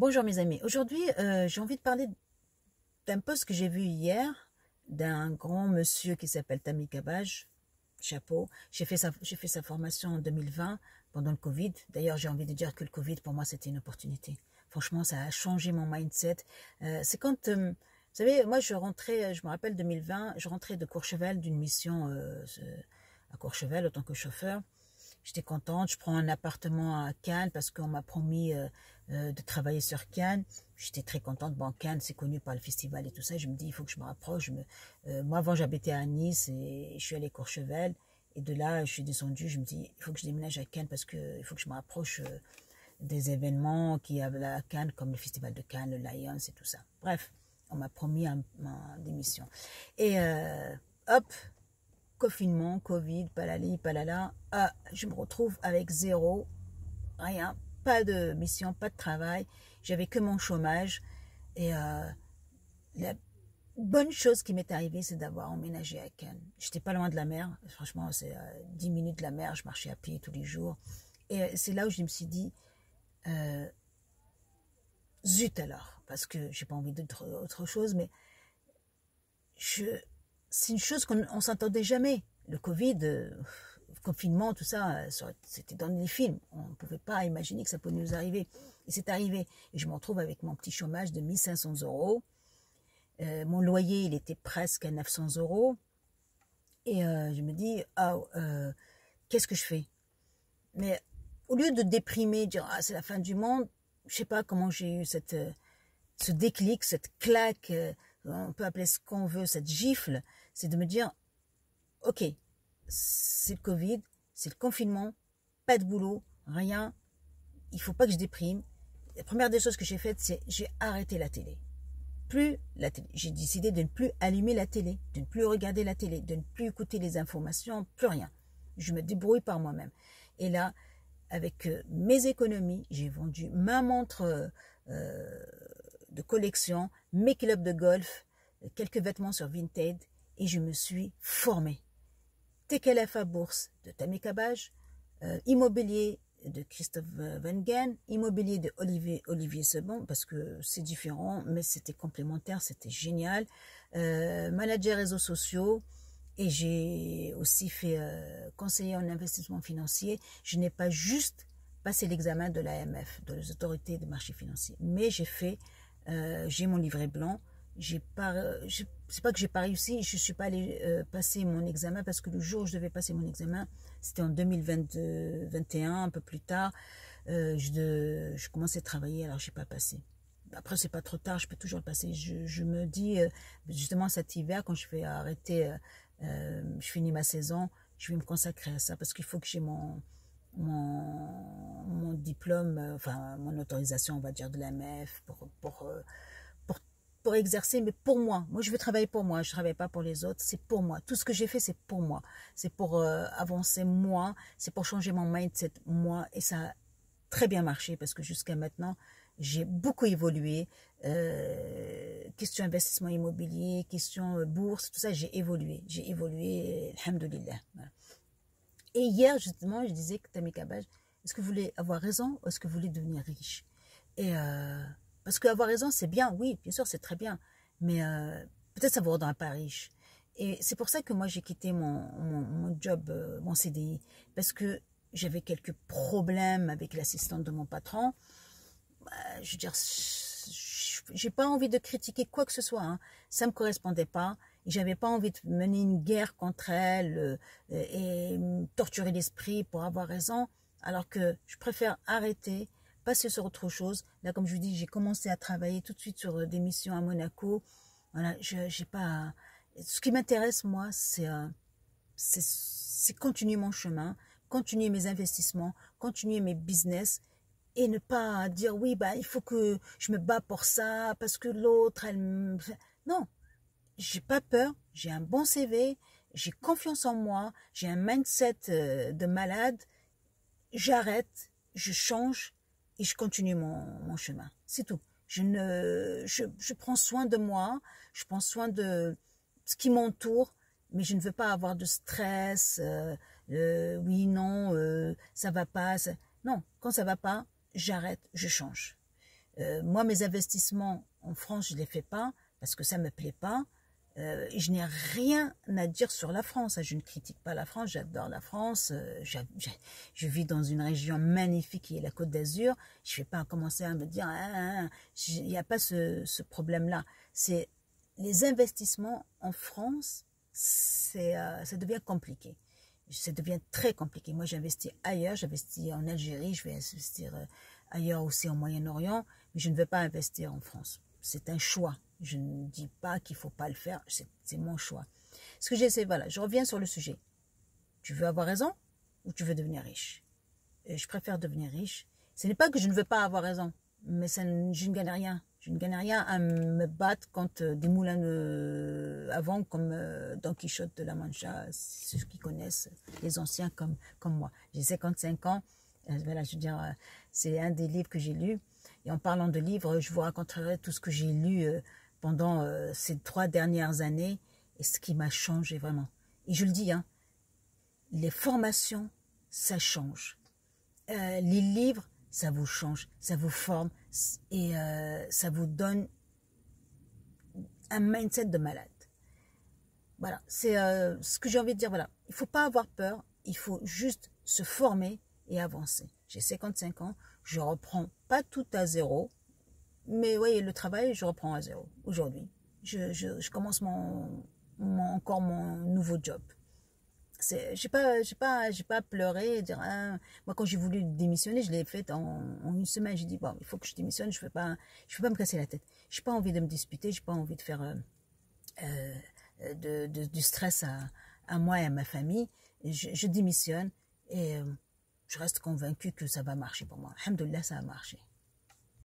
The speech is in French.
Bonjour mes amis, aujourd'hui j'ai envie de parler d'un post que j'ai vu hier d'un grand monsieur qui s'appelle Tammy Kabaj, chapeau. J'ai fait sa formation en 2020 pendant le Covid. D'ailleurs j'ai envie de dire que le Covid pour moi c'était une opportunité. Franchement ça a changé mon mindset. C'est quand, vous savez, moi je me rappelle 2020, je rentrais de Courchevel d'une mission à Courchevel en tant que chauffeur. J'étais contente, je prends un appartement à Cannes parce qu'on m'a promis de travailler sur Cannes. J'étais très contente. Bon, Cannes, c'est connu par le festival et tout ça. Je me dis, il faut que je me rapproche. Moi, avant, j'habitais à Nice et je suis allée à Courchevel. Et de là, je suis descendue. Je me dis, il faut que je déménage à Cannes parce qu'il faut que je me rapproche des événements qu'il y a à Cannes, comme le festival de Cannes, le Lions et tout ça. Bref, on m'a promis ma démission. Et hop, confinement, Covid, palali, palala, je me retrouve avec zéro, rien, pas de mission, pas de travail, j'avais que mon chômage. Et la bonne chose qui m'est arrivée, c'est d'avoir emménagé à Cannes. J'étais pas loin de la mer, franchement, c'est 10 minutes de la mer, je marchais à pied tous les jours. Et c'est là où je me suis dit, zut alors, parce que j'ai pas envie d'autre chose, mais c'est une chose qu'on ne s'entendait jamais. Le Covid, le confinement, tout ça, c'était dans les films. On ne pouvait pas imaginer que ça pouvait nous arriver. Et c'est arrivé. Et je me retrouve avec mon petit chômage de 1500 €. Mon loyer, il était presque à 900 €. Et je me dis, qu'est-ce que je fais? Mais au lieu de déprimer, dire, c'est la fin du monde, je ne sais pas comment j'ai eu ce déclic, cette claque, on peut appeler ce qu'on veut, cette gifle, c'est de me dire, ok, c'est le Covid, c'est le confinement, pas de boulot, rien, il faut pas que je déprime. La première des choses que j'ai faites, c'est j'ai arrêté la télé. Plus la télé. J'ai décidé de ne plus allumer la télé, de ne plus regarder la télé, de ne plus écouter les informations, plus rien. Je me débrouille par moi-même. Et là, avec mes économies, j'ai vendu ma montre de collection, mes clubs de golf, quelques vêtements sur Vinted, et je me suis formée. TKLF Bourse de Tammy Kabaj, immobilier de Christophe Wengen, immobilier de Olivier Sebon, parce que c'est différent, mais c'était complémentaire, c'était génial. Manager réseaux sociaux, et j'ai aussi fait conseiller en investissement financier. Je n'ai pas juste passé l'examen de l'AMF, de les autorités de marché financier, mais j'ai mon livret blanc. C'est pas que j'ai pas réussi, je suis pas allée passer mon examen parce que le jour où je devais passer mon examen, c'était en 2021, un peu plus tard. Je commençais à travailler, alors j'ai pas passé. Après, c'est pas trop tard, je peux toujours le passer. Je me dis, justement cet hiver, quand je vais arrêter, je finis ma saison, je vais me consacrer à ça parce qu'il faut que j'ai mon diplôme, enfin mon autorisation, on va dire, de l'AMF pour exercer, mais pour moi. Moi, je veux travailler pour moi. Je ne travaille pas pour les autres. C'est pour moi. Tout ce que j'ai fait, c'est pour moi. C'est pour avancer moi. C'est pour changer mon mindset moi. Et ça a très bien marché parce que jusqu'à maintenant, j'ai beaucoup évolué. Question investissement immobilier, question bourse, tout ça, j'ai évolué. J'ai évolué, alhamdoulilah. Voilà. Et hier, justement, je disais que Tammy Kabaj, est-ce que vous voulez avoir raison ou est-ce que vous voulez devenir riche? Et parce qu'avoir raison, c'est bien, oui, bien sûr, c'est très bien. Mais peut-être ça vous rendra pas riche. Et c'est pour ça que moi, j'ai quitté mon job, mon CDI. Parce que j'avais quelques problèmes avec l'assistante de mon patron. Je veux dire, j'ai pas envie de critiquer quoi que ce soit. Hein. Ça me correspondait pas. Et j'avais pas envie de mener une guerre contre elle et torturer l'esprit pour avoir raison. Alors que je préfère arrêter, passer sur autre chose. Là, comme je vous dis, j'ai commencé à travailler tout de suite sur des missions à Monaco. Voilà, j'ai pas. Ce qui m'intéresse, moi, c'est continuer mon chemin, continuer mes investissements, continuer mes business et ne pas dire oui, bah il faut que je me bats pour ça parce que l'autre, non, j'ai pas peur, j'ai un bon CV, j'ai confiance en moi, j'ai un mindset de malade. J'arrête, je change et je continue mon chemin. C'est tout. Je prends soin de moi, je prends soin de ce qui m'entoure, mais je ne veux pas avoir de stress. Oui, non, ça va pas. Non, quand ça va pas, j'arrête, je change. Moi, mes investissements en France, je ne les fais pas parce que ça ne me plaît pas. Et je n'ai rien à dire sur la France. Je ne critique pas la France, j'adore la France. Je vis dans une région magnifique qui est la Côte d'Azur. Je ne vais pas commencer à me dire, il n'y a pas ce problème-là. C'est les investissements en France, ça devient compliqué. Ça devient très compliqué. Moi, j'investis ailleurs, j'investis en Algérie, je vais investir ailleurs aussi au Moyen-Orient, mais je ne vais pas investir en France. C'est un choix. Je ne dis pas qu'il ne faut pas le faire, c'est mon choix. Ce que j'essaie, voilà, je reviens sur le sujet. Tu veux avoir raison ou tu veux devenir riche? Et je préfère devenir riche. Ce n'est pas que je ne veux pas avoir raison, mais je ne gagne rien. Je ne gagne rien à me battre contre des moulins à vent comme Don Quichotte de la Mancha, ceux qui connaissent, les anciens comme moi. J'ai 55 ans, voilà, je veux dire, c'est un des livres que j'ai lus. Et en parlant de livres, je vous raconterai tout ce que j'ai lu pendant ces 3 dernières années et ce qui m'a changé vraiment. Et je le dis, hein, les formations, ça change. Les livres, ça vous change, ça vous forme et ça vous donne un mindset de malade. Voilà, c'est ce que j'ai envie de dire. Voilà, il ne faut pas avoir peur, il faut juste se former et avancer. J'ai 55 ans, je reprends pas tout à zéro, mais oui, le travail, je reprends à zéro aujourd'hui. Je commence encore mon nouveau job. J'ai pas pleuré et dire moi quand j'ai voulu démissionner, je l'ai fait en une semaine. J'ai dit bon, il faut que je démissionne, je peux pas me casser la tête. J'ai pas envie de me disputer, j'ai pas envie de faire du stress à moi et à ma famille. Je démissionne et je reste convaincue que ça va marcher pour moi. Alhamdoulilah, ça a marché.